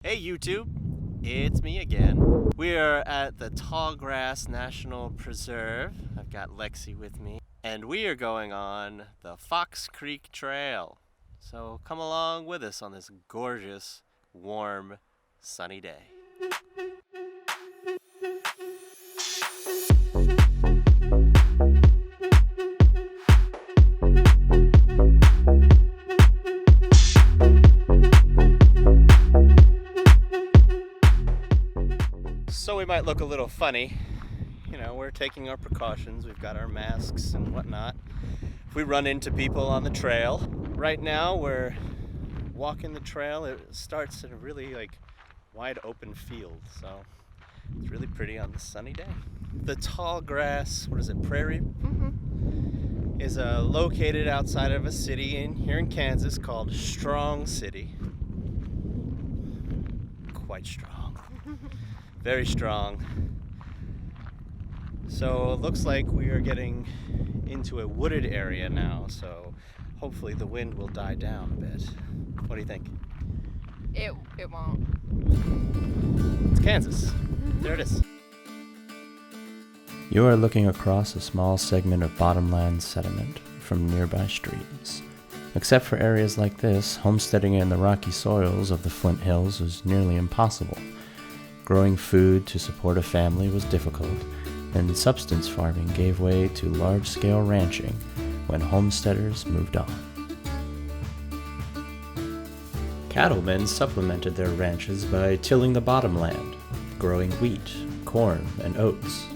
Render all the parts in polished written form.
Hey YouTube, it's me again. We are at the Tallgrass National Preserve. I've got Lexi with me, and we are going on the Fox Creek Trail. So come along with us on this gorgeous, warm, sunny day. So we might look a little funny. You know, we're taking our precautions. We've got our masks and whatnot. If we run into people on the trail, right now we're walking the trail. It starts in a really wide open field, so it's really pretty on this sunny day. The Tallgrass, Prairie? Is located outside of a city here in Kansas called Strong City. Quite strong. Very strong. So it looks like we are getting into a wooded area now, so hopefully the wind will die down a bit. What do you think? It won't. It's Kansas. There it is. You are looking across a small segment of bottomland sediment from nearby streams. Except for areas like this, homesteading in the rocky soils of the Flint Hills was nearly impossible. Growing food to support a family was difficult, and subsistence farming gave way to large-scale ranching when homesteaders moved on. Cattlemen supplemented their ranches by tilling the bottomland, growing wheat, corn, and oats.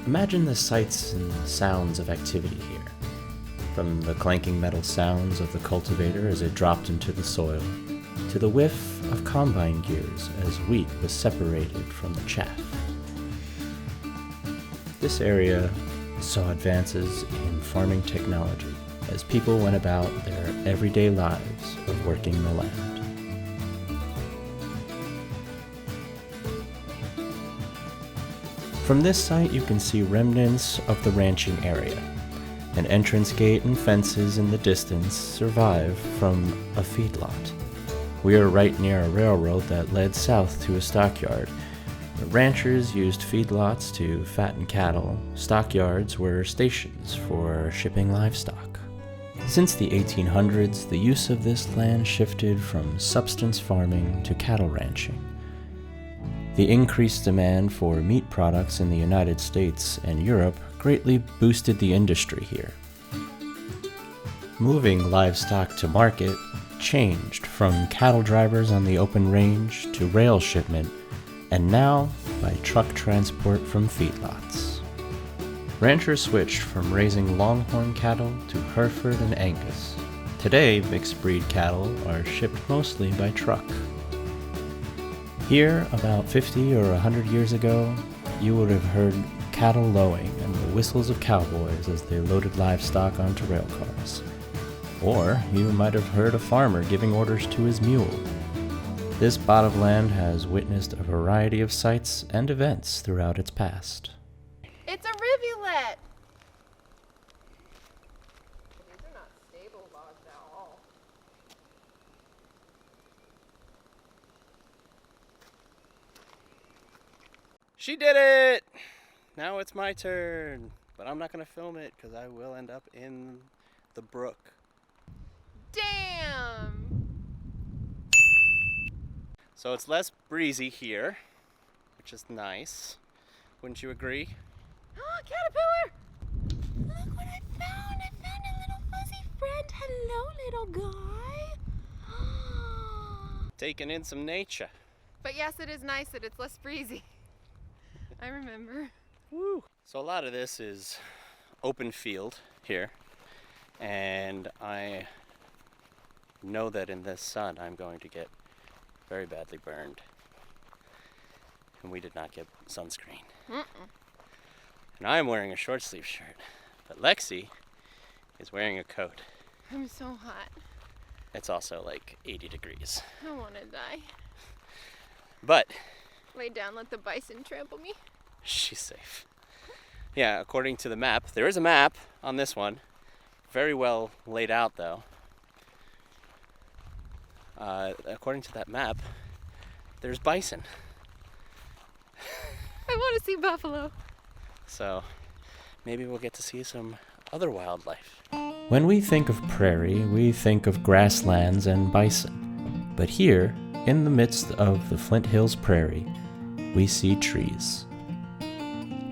Imagine the sights and sounds of activity here, from the clanking metal sounds of the cultivator as it dropped into the soil, to the whiff of combine gears as wheat was separated from the chaff. This area saw advances in farming technology as people went about their everyday lives of working the land. From this site you can see remnants of the ranching area. An entrance gate and fences in the distance survive from a feedlot. We are right near a railroad that led south to a stockyard. The ranchers used feedlots to fatten cattle. Stockyards were stations for shipping livestock. Since the 1800s, the use of this land shifted from subsistence farming to cattle ranching. The increased demand for meat products in the United States and Europe greatly boosted the industry here. Moving livestock to market changed from cattle drivers on the open range to rail shipment, and now by truck transport from feedlots. Ranchers switched from raising longhorn cattle to Hereford and Angus. Today, mixed breed cattle are shipped mostly by truck. Here, about 50 or 100 years ago, you would have heard cattle lowing and the whistles of cowboys as they loaded livestock onto rail cars. Or you might have heard a farmer giving orders to his mule. This bottomland has witnessed a variety of sights and events throughout its past. It's a rivulet! These are not stable logs at all. She did it! Now it's my turn. But I'm not going to film it because I will end up in the brook. Damn! So it's less breezy here, which is nice. Wouldn't you agree? Oh, caterpillar! Look what I found! I found a little fuzzy friend. Hello, little guy. Taking in some nature. But yes, it is nice that it's less breezy. I remember. Woo! So a lot of this is open field here, and I know that in this sun I'm going to get very badly burned. And we did not get sunscreen. And I'm wearing a short sleeve shirt, but Lexi is wearing a coat. I'm so hot. It's also like 80 degrees. I want to die. But Lay down, let the bison trample me. she's safe. Yeah, according to the map, there is a map on this one. Very well laid out though. According to that map, there's bison. I want to see buffalo. So maybe we'll get to see some other wildlife. When we think of prairie, we think of grasslands and bison. But here, in the midst of the Flint Hills prairie, we see trees.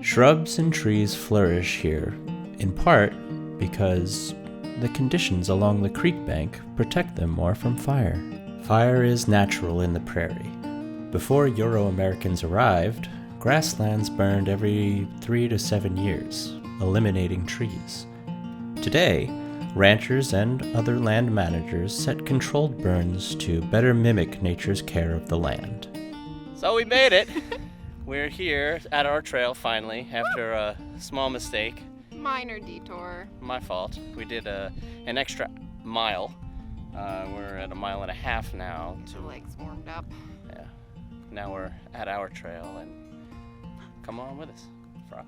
Shrubs and trees flourish here, in part because the conditions along the creek bank protect them more from fire. Fire is natural in the prairie. Before Euro-Americans arrived, grasslands burned every 3 to 7 years, eliminating trees. Today, ranchers and other land managers set controlled burns to better mimic nature's care of the land. So we made it. We're here at our trail finally after a small mistake. Minor detour. My fault. We did an extra mile. We're at 1.5 miles now. The legs warmed up. Yeah. Now we're at our trail, and come on with us. Frog.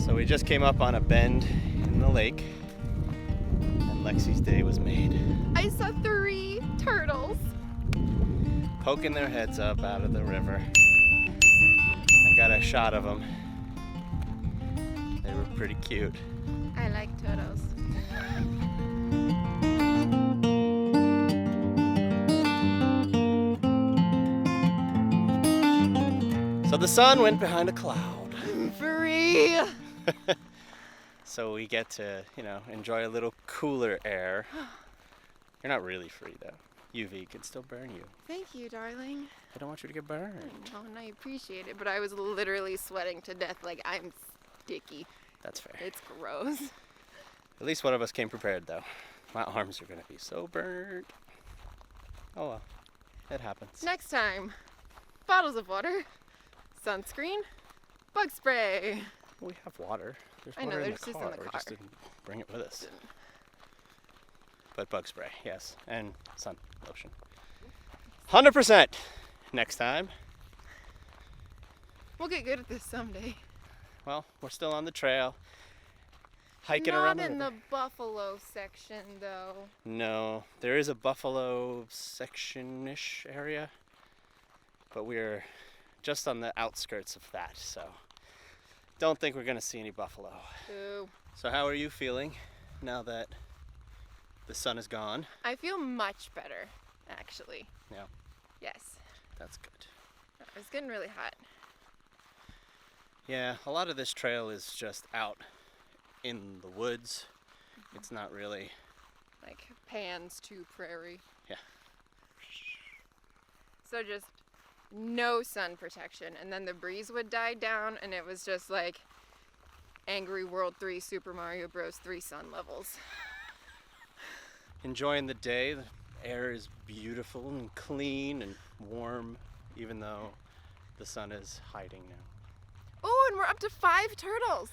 So we just came up on a bend in the lake, and Lexi's day was made. I saw 3 turtles. Poking their heads up out of the river. I got a shot of them. They were pretty cute. I like turtles. So the sun went behind a cloud. I'm free. So we get to, enjoy a little cooler air. You're not really free though. UV could still burn you. Thank you, darling. I don't want you to get burned. Oh, and I appreciate it, but I was literally sweating to death. Like, I'm sticky. That's fair. It's gross. At least one of us came prepared though. My arms are gonna be so burnt. Oh well, it happens. Next time, bottles of water, sunscreen, bug spray. We have water. There's I know, water in there's the just car. in the We car. just didn't bring it with us. But bug spray, yes, and sun lotion. 100% next time. We'll get good at this someday. Well, we're still on the trail, hiking Not around the in river. the buffalo section, though. No, there is a buffalo section-ish area, but we're just on the outskirts of that, so don't think we're gonna see any buffalo. Ooh. So how are you feeling now that the sun is gone? I feel much better, actually. Yeah. Yes. That's good. It was getting really hot. Yeah, a lot of this trail is just out in the woods. It's not really... Like pans to prairie. Yeah. So just no sun protection, and then the breeze would die down, and it was just like Angry World 3 Super Mario Bros. 3 sun levels. Enjoying the day. The air is beautiful and clean and warm, even though the sun is hiding now. Oh, and we're up to 5 turtles.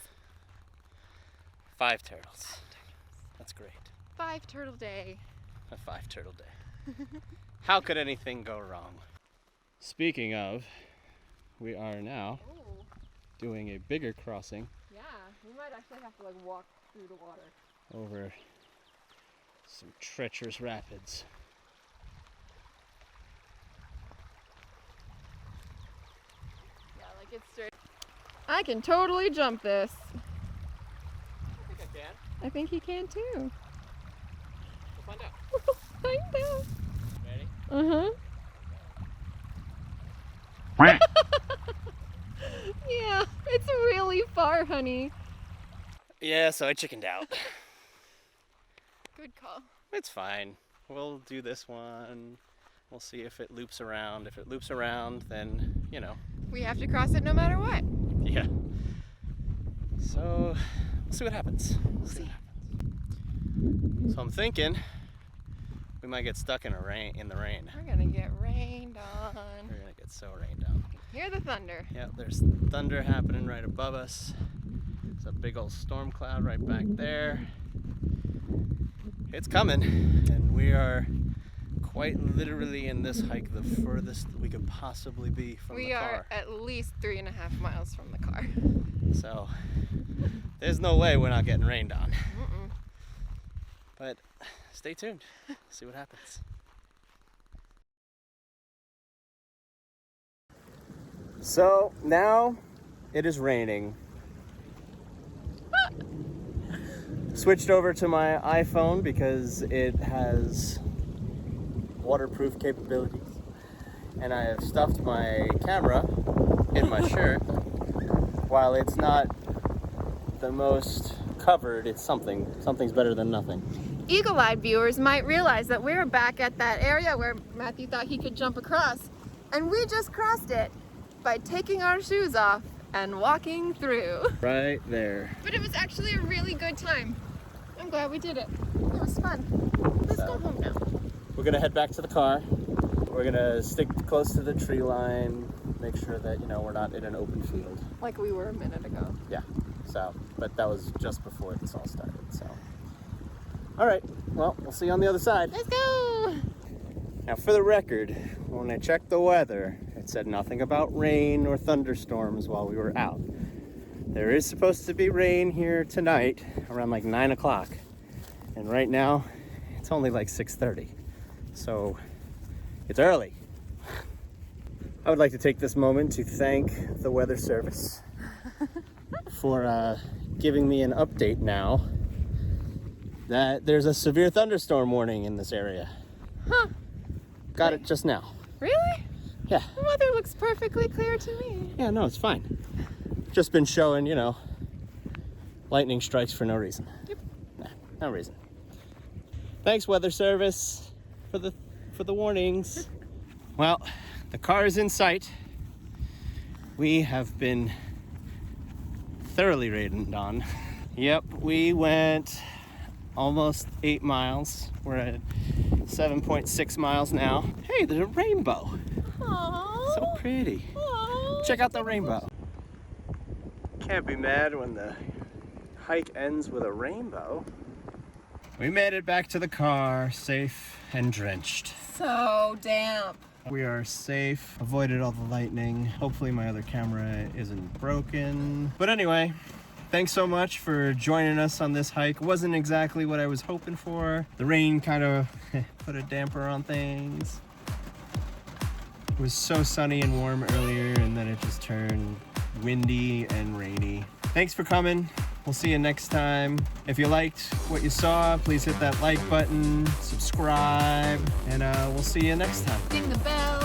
5 turtles. That's great. 5 turtle day. A 5 turtle day. How could anything go wrong? Speaking of, we are now Oh, doing a bigger crossing yeah. We might actually have to like walk through the water. over some treacherous rapids. Yeah, like it's straight. I can totally jump this. I think I can. I think he can too. We'll find out. We'll find out. Ready? Uh-huh. Yeah, it's really far, honey. Yeah, so I chickened out. Good call. It's fine. We'll do this one. We'll see if it loops around. If it loops around, then, We have to cross it no matter what. yeah. So, we'll see what happens. We'll see. So I'm thinking we might get stuck in the rain. We're gonna get rained on. We're gonna get It's so rained out. Hear the thunder. Yeah, there's thunder happening right above us. There's a big old storm cloud right back there. It's coming, and we are quite literally in this hike the furthest we could possibly be from the car. We are at least 3.5 miles from the car. So there's no way we're not getting rained on. But stay tuned, see what happens. So now it is raining. Switched over to my iPhone because it has waterproof capabilities, and I have stuffed my camera in my shirt. While it's not the most covered, it's something's better than nothing. Eagle-eyed viewers might realize that we're back at that area where Matthew thought he could jump across, and we just crossed it by taking our shoes off and walking through. Right there. But it was actually a really good time. I'm glad we did it. It was fun. Let's go home now. We're gonna head back to the car. We're gonna stick close to the tree line, make sure that, you know, we're not in an open field. Like we were a minute ago. Yeah, so, but that was just before this all started, so. All right, well, we'll see you on the other side. Let's go! Now, for the record, when I checked the weather, it said nothing about rain or thunderstorms while we were out. There is supposed to be rain here tonight around like 9 o'clock. And right now, it's only like 6:30. So it's early. I would like to take this moment to thank the Weather Service for giving me an update now that there's a severe thunderstorm warning in this area. Huh. Got it just now. Really? Yeah. The weather looks perfectly clear to me. Yeah, no, it's fine. Just been showing, you know, lightning strikes for no reason. Yep. Nah, no reason. Thanks, Weather Service, for the warnings. Well, the car is in sight. We have been thoroughly rained on. Yep, we went almost 8 miles. We're at 7.6 miles now. Hey, there's a rainbow. Aww. So pretty. Aww. Check out the rainbow. Can't be mad when the hike ends with a rainbow. We made it back to the car, safe and drenched. So damp. We are safe, avoided all the lightning. Hopefully my other camera isn't broken. But anyway, thanks so much for joining us on this hike. It wasn't exactly what I was hoping for. The rain kind of put a damper on things. It was so sunny and warm earlier, and then it just turned windy and rainy. Thanks for coming. We'll see you next time. If you liked what you saw, please hit that like button, subscribe, and we'll see you next time. Ding the bell.